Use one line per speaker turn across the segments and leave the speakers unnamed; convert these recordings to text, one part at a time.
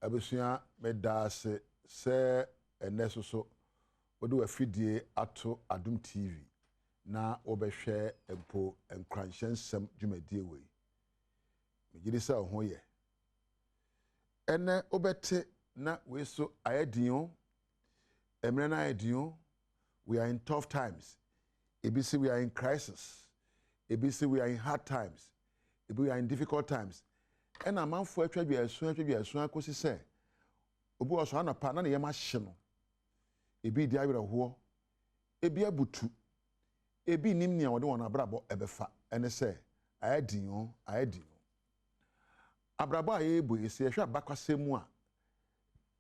abesua medase se eneso so wode wafidie ato Adom TV na obehwe empo Nkuranhyensem dwumadie we megiri se ho ye ene obete na we so ayedin emre na ayedin we are in tough times ebi say we are in crisis ebi say we are in hard times ebi we are in difficult times ena manfo atwadwa asu akosi se obi oso anapa na ye ma hye no ebi di awerɛhoɔ ebi abutu ebi nim nia wɔde wɔn abrabɔ ɛbɛfa ɛne sɛ ayɛdin abrabɔ a yɛbɔ yɛsɛ yɛhwɛ abakwasɛm mu a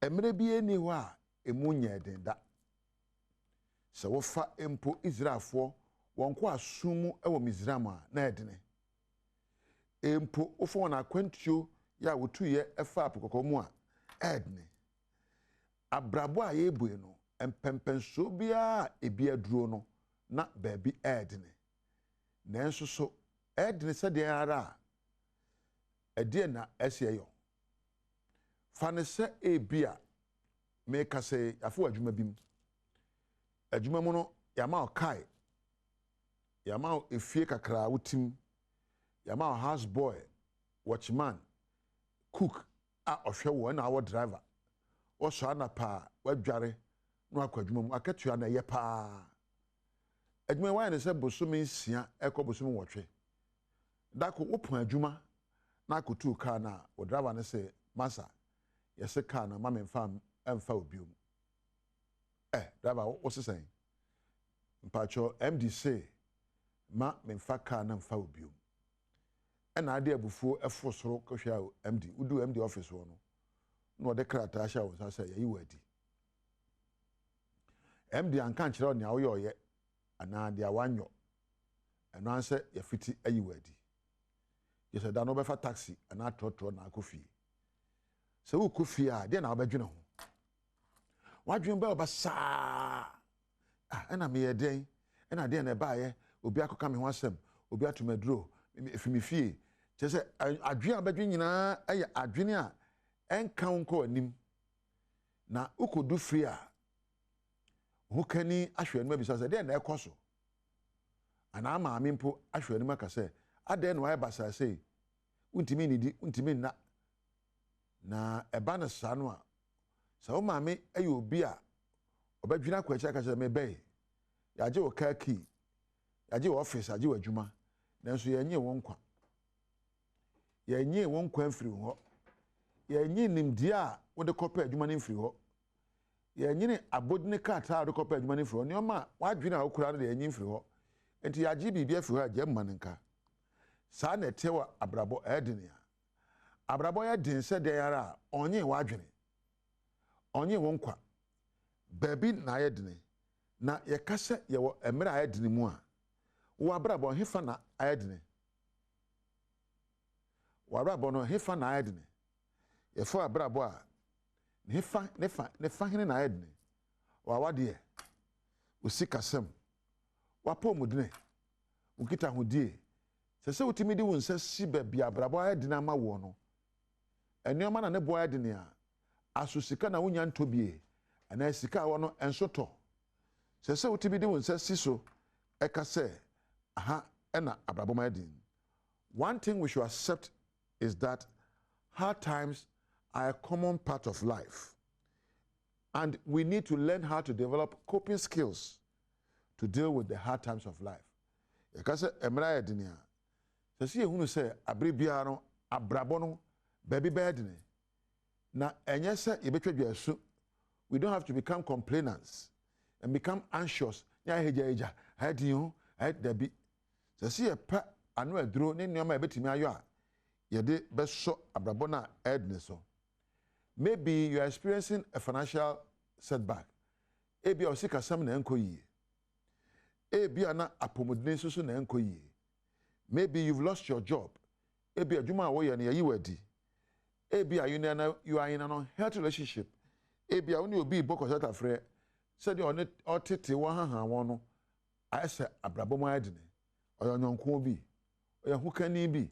mmerɛ bi eni hɔ a emu nyɛ den da sɛ wofa empo Israelfoɔ wɔn kɔ asum mu ɛwɔ Misraim a na ɛdene empo wofɔ wɔn akwantuo yɛ a wotu yɛ ɛfa apokɔkɔ mu a ɛdene abrabɔ a yɛbɔ no empempenso bia ebi aduro no na baabi ɛdene nanso so ɛdene sɛ deɛ ara ɛdeɛ na ɛsɛ yɛ fa ne sɛ ebi a meka sɛ afọ adwuma bim adwuma mu no yama ɔkae yama efie kakra wotim yama house boy watchman cook a ɔhwɛ wo na awɔ driver ɔsɔ anapa wadware no akwadwuma mu akatua na ye pa adwuma wa ne se bosome nsia ekọ bosome nwɔtwe dako wopon adwuma na akotu kaa na wo driver ne se masa yese kaa na ma memfa emfa obiom driver wo sesen mpacho MD say ma memfa kaa na mfa obiom na ade abufuo efo soro kohwa MD udu MD office wo no na ode krata ahya wo sa say yayi wadi MD anka nkyerɛ ne awo yɛ ana de awanyo ɛno anse yɛfiti ayi wadi yɛsɛ da no bɛfa taxi ana trotro na akofie sɛ wo kofie a de na wobɛdwene ho wadwen bɛ obasaa ɛna me yɛ den ɛna de na baayɛ obi akoka me ho asɛm obi atomaduro efimi fie kyɛ sɛ adwen a bɛdwen nyinaa ɛyɛ adwene a ɛnka nko anim na ukodu free a hukani ahwɛ no bisa sɛ de na ɛkɔ so ana maame mpo ahwɛ no maka sɛ ade na wayɛ basa sɛ untimi nidi untimi na ɛba na saa no a sɛ wo maame ɛyɛ obi a ɔbɛdwena akwakyia ka sɛ mebɛe yɛagye wo car key yɛagye wo office agye wo adwuma nanso yɛnyɛ wɔn nkwa yɛnyɛ wɔn nkwa mfiri hɔ yɛnyɛ nimdeɛ a wode kɔpɛ adwuma no mfiri hɔ yɛnyine abodine kata de kɔpɛ adwuma no mfiri hɔ nneɔma wadwene a wokura no de yɛnyi mfiri hɔ enti yɛagye biribi afiri hɔ a gye mma no nka saa na ɛte wɔ abrabɔ ɛdene a abrabɔ yɛ den sɛ deɛ yara a ɔnye wadwene ɔnye wo nkwa baabi na ayɛ dene na yɛka sɛ yɛwɔ mmerɛ ayɛ dene mu a wo abrabɔ hefa na ayɛ dene wo abrabɔ no hefa na ayɛ dene yɛfɔ abrabɔ a ne fa hene na ayɛ dene wa wadeɛ osikasɛm wapɔ mudene ukita hodie sɛ wotimi de wo nsa si baabi abrabɔ ayɛ dene ama wo no ɛnneɔma na ne boa ayɛ dene a aso sika na wonya ntɔbie ana sika wɔ no ensotɔ sɛ wotimi de wo nsa si so ɛka sɛ aha ɛna abrabɔ ma ayɛ dene. One thing we should accept is that hard times are a common part of life. And we need to learn how to develop coping skills to deal with the hard times of life. Yɛka sɛ mmerɛ ayɛ dene a sɛ yɛhunu sɛ abere biara no abrabɔ no baabi bɛyɛ dene na ɛnyɛ sɛ yɛbɛtwa dwa asu. We don't have to become complainants and become anxious. Nyahegya ayɛdin ho ayɛ dabi sɛ yɛpɛ ano aduro ne nneɛma a yɛbɛtumi ayɔ a yɛde bɛsɔ abrabɔ no a ɛdene so. Maybe you are experiencing a financial setback. Ebi a osikasɛm na ɛnkɔ yie. Ebi a na apɔmuden soso na ɛnkɔ yie. Maybe you've lost your job. Ebi adwuma a wɔyɛ no yɛyi wadi. Ebi a you are in an unhealthy relationship. Ebi a wo ne obi bɔ kɔsɛta frɛ sɛdeɛ ɔtete wɔ haha wɔn no ayɛ sɛ abrabɔ mu ayɛ dene. Ɔyɛ ɔnyɔnko bi. Ɔyɛ hukani bi.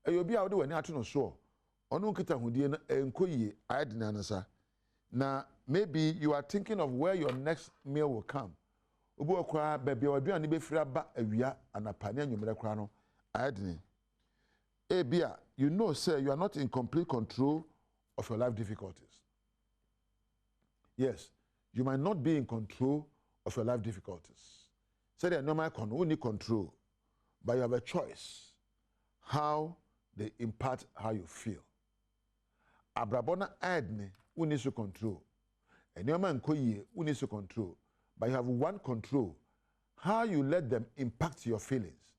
Ɛyɛ obi a wode w'ani ato no so ono nkita hodie na enko yie ayedina nasa na maybe you are thinking of where your next meal will come obi okra bebia waduane be fira ba awia anapane anwumere kra no ayedine ebia you know say you are not in complete control of your life difficulties. Yes, you might not be in control of your life difficulties. Say they are normal only control, but you have a choice how they impact how you feel. Abrabona adne who needs to control. And your man koye who needs to control. But you have one control, how you let them impact your feelings.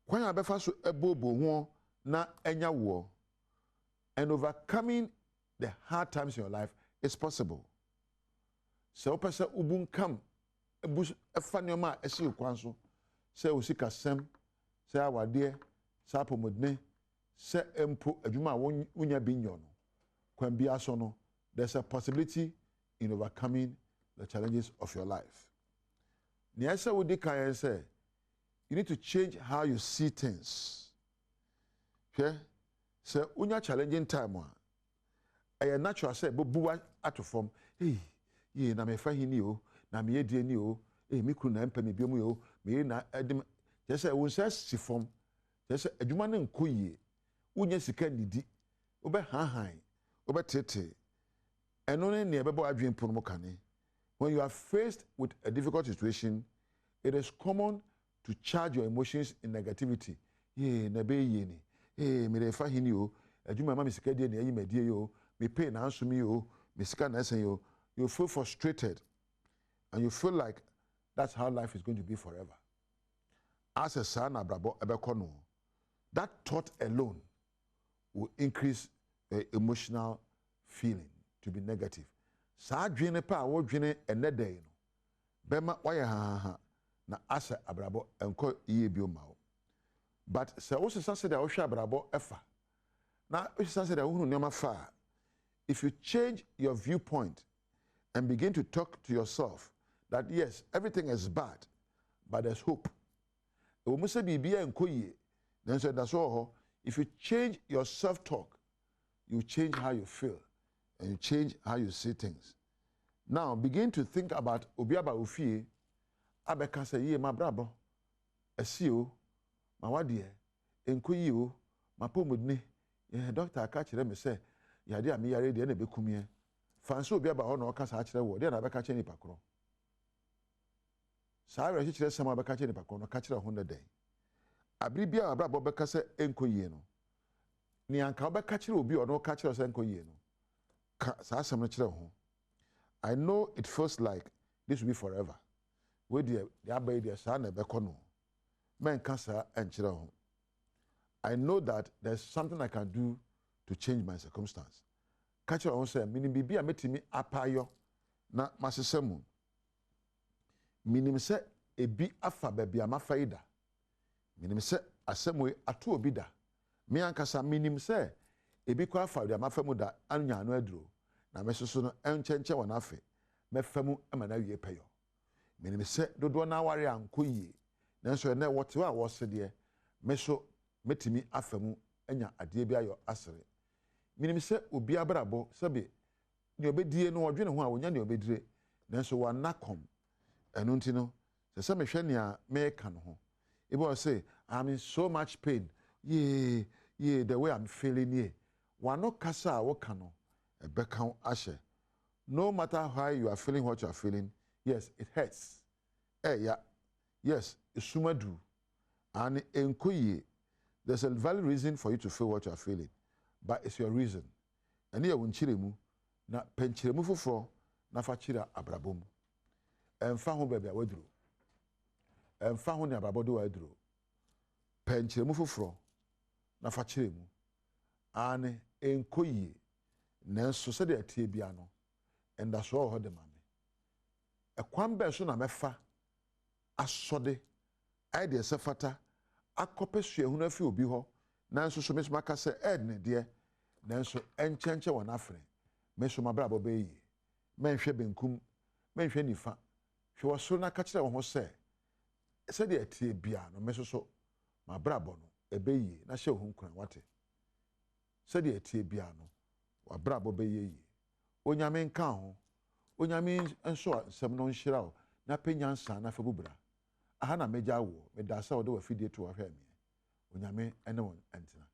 When you have so ebobo na enya wo, and overcoming the hard times in your life is possible. So pesa ubun kam ebus efanyoma esi ukwanso se osika sem se awade se apomodne se empo adwuma wonya binyo no kwan bia so no there's a possibility in overcoming the challenges of your life. Niasa wodi kan say you need to change how you see things. Okay? So unya challenging time one. A natural say bobuwa atofom hey ye na me fa hini o na me yedie ni o me kru na mpa me biom yo me na edim je say won say sifom je say adwuma ne nkoyie unya sika nidi obe han obe tete eno ne ebebo adwen pono kane. When you are faced with a difficult situation, it is common to charge your emotions in negativity. Ye na be ye ni me fa hini o adwuma ma me sika die na yi medie yo me pay na ansumi yo me sika na esen yo. You feel frustrated and you feel like that's how life is going to be forever. As a son, abrabo that thought alone will increase the emotional feeling to be negative. Sa dwene pa wo dwene enedai no bema waye ha na asa abrabo enko iye bi o ma wo. But se wo sesa se da wo hwe abrabo efa na wo sesa se da wo hunu nyoma fa, if you change your viewpoint and begin to talk to yourself that yes, everything is bad, but there's hope. If you change your self-talk, you change how you feel and you change how you see things. Now begin to think about obiaba ofie abeka say ye mabrabo asio mawadie enkoyi o mapomudne ye doctor aka kire me say yade a me yare de na bekumie fanso obiaba ho na okasa akire wo de na beka kire nipa kro sa re kire sama beka kire nipa kro no ka kire ho na den abri bia abrabo beka say enkoyi no ni anka beka kire obi o no ka kire say enkoyi no ka sa asem no kire ho. I know it feels like this will be forever. We the abai the sa na beko no men kasa enchire ho. I know that there's something I can do to change my circumstance. Catch on say minim bibia metimi apayo na masesemu. Minim se ebi afa bebia mafaida. Minim se asemwe atu obi da. Me ankasa minim se ebi kwa afa bebia mafamu da anya anu aduro. Na mesoso no enchenche wona afe. Mefamu ama na wie peyo. Minim se dodo na ware ankoyie. Nanso na wote wa wo se de meso metimi afamu anya ade bi ayo asere. Minim se obi abrabo sebe ne obedie no odwene ho a wonya ne obedire nanso wa nakom eno nti no se mehwe ne a meka no ho e bo say I'm in so much pain the way I'm feeling here wa no kasa wo ka no e beka ashe. No matter how you are feeling what you are feeling, yes it hurts yes isumadu and enkoyi. There's a valid reason for you to feel what you are feeling, but it's your reason. And here wunchiremu na penchiremu foforo na fachira abrabom. Emfa ho bebia waduro. Emfa ho ne abrabodo waduro. Penchiremu foforo na fachiremu. Ane enkoyi nanso se de atie bia no enda so ho de mame. Ekwan be so na mefa asode ai de se fata akopesua hu na fi obi ho nanso so mesoma ka se ne de nanso enchenche wona afre mesoma brabo be yi menhwe benkum menhwe nifa hwe woso na ka kire wo ho se de atie bia no mesoso ma brabo no ebe yi na hye ho nkran wate sɛdeɛ ɛtie bia no wabrabɔ bɛyɛ yie onyame nka ho onyame nso nsɛm no nhyira wo na penya nsa na fa bubra aha na megya wo meda sɛ wode wafidie to wahwɛ me onyame ɛne wo ɛntena